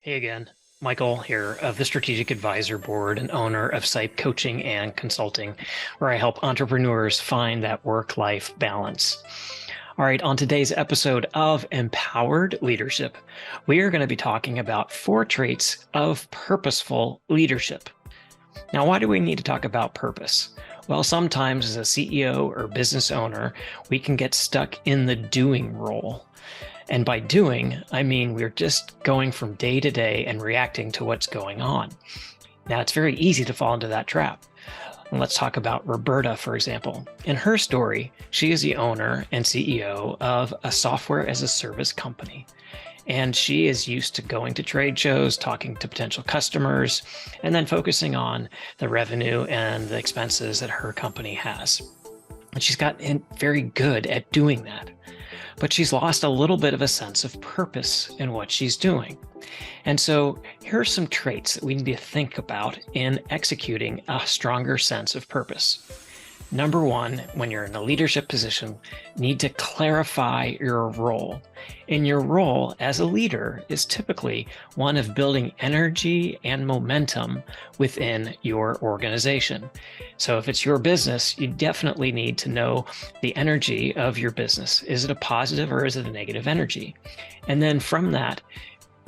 Hey again, Michael here of the Strategic Advisor Board and owner of Sipe Coaching and Consulting, where I help entrepreneurs find that work-life balance. All right, on today's episode of Empowered Leadership, we are going to be talking about 4 traits of purposeful leadership. Now, why do we need to talk about purpose? Well, sometimes as a CEO or business owner, we can get stuck in the doing role. And by doing, I mean we're just going from day to day and reacting to what's going on. Now, it's very easy to fall into that trap. And let's talk about Roberta, for example. In her story, she is the owner and CEO of a software as a service company. And she is used to going to trade shows, talking to potential customers, and then focusing on the revenue and the expenses that her company has. And she's gotten very good at doing that. But she's lost a little bit of a sense of purpose in what she's doing. And so here are some traits that we need to think about in executing a stronger sense of purpose. Number 1, when you're in a leadership position, need to clarify your role. And your role as a leader is typically one of building energy and momentum within your organization. So if it's your business, you definitely need to know the energy of your business. Is it a positive or is it a negative energy? And then from that,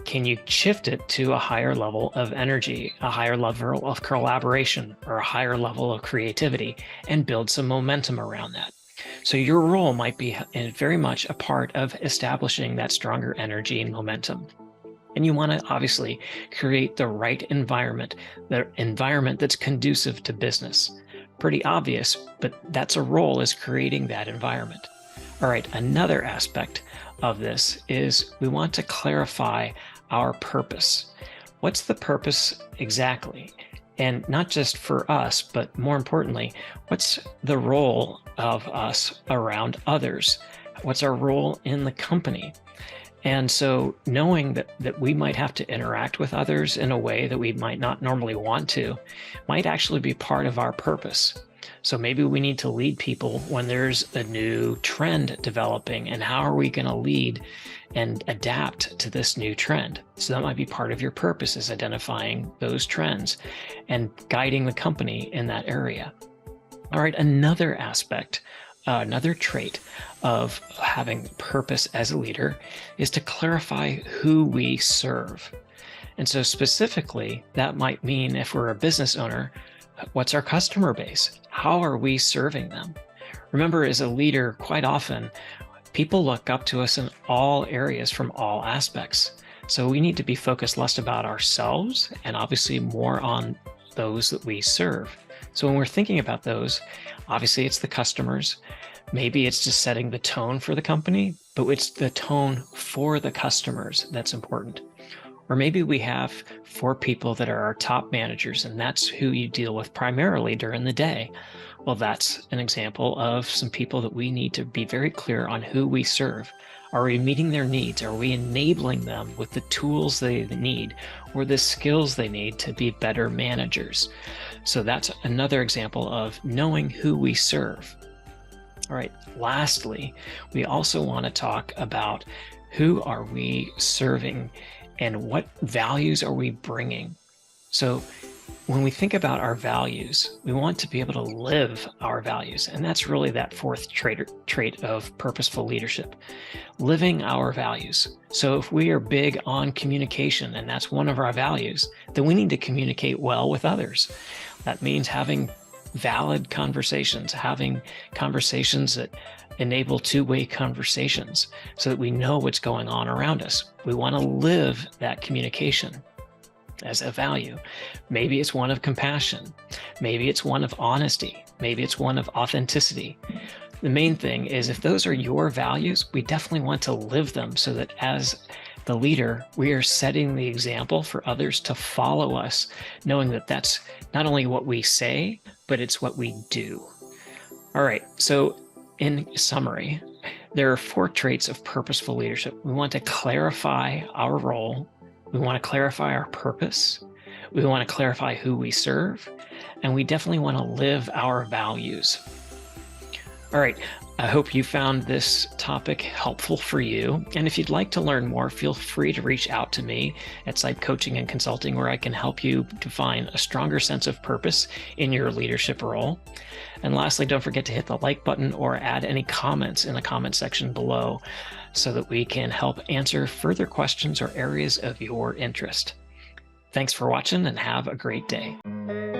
can you shift it to a higher level of energy, a higher level of collaboration, or a higher level of creativity, and build some momentum around that? So your role might be very much a part of establishing that stronger energy and momentum. And you want to obviously create the right environment, the environment that's conducive to business. Pretty obvious, but that's a role, is creating that environment. All right, another aspect of this is we want to clarify our purpose. What's the purpose exactly? And not just for us, but more importantly, what's the role of us around others? What's our role in the company? And so knowing that we might have to interact with others in a way that we might not normally want to, might actually be part of our purpose. So maybe we need to lead people when there's a new trend developing, and how are we going to lead and adapt to this new trend? So that might be part of your purpose, is identifying those trends and guiding the company in that area. All right, another aspect, another trait of having purpose as a leader is to clarify who we serve. And so specifically, that might mean if we're a business owner, what's our customer base? How are we serving them? Remember, as a leader, quite often, people look up to us in all areas from all aspects. So we need to be focused less about ourselves and obviously more on those that we serve. So when we're thinking about those, obviously it's the customers. Maybe it's just setting the tone for the company, but it's the tone for the customers that's important. Or maybe we have 4 people that are our top managers, and that's who you deal with primarily during the day. Well, that's an example of some people that we need to be very clear on who we serve. Are we meeting their needs? Are we enabling them with the tools they need or the skills they need to be better managers? So that's another example of knowing who we serve. All right, lastly, we also want to talk about who are we serving and what values are we bringing. So when we think about our values, we want to be able to live our values. And that's really that 4th trait of purposeful leadership, living our values. So if we are big on communication, and that's one of our values, then we need to communicate well with others. That means having valid conversations, having conversations that enable 2-way conversations so that we know what's going on around us. We want to live that communication as a value. Maybe it's one of compassion. Maybe it's one of honesty. Maybe it's one of authenticity. The main thing is, if those are your values, we definitely want to live them so that as the leader, we are setting the example for others to follow us, knowing that that's not only what we say, but it's what we do. All right, so in summary, there are 4 traits of purposeful leadership. We want to clarify our role. We want to clarify our purpose. We want to clarify who we serve. And we definitely want to live our values. All right, I hope you found this topic helpful for you. And if you'd like to learn more, feel free to reach out to me at Sipe Coaching and Consulting, where I can help you to find a stronger sense of purpose in your leadership role. And lastly, don't forget to hit the like button or add any comments in the comment section below so that we can help answer further questions or areas of your interest. Thanks for watching and have a great day.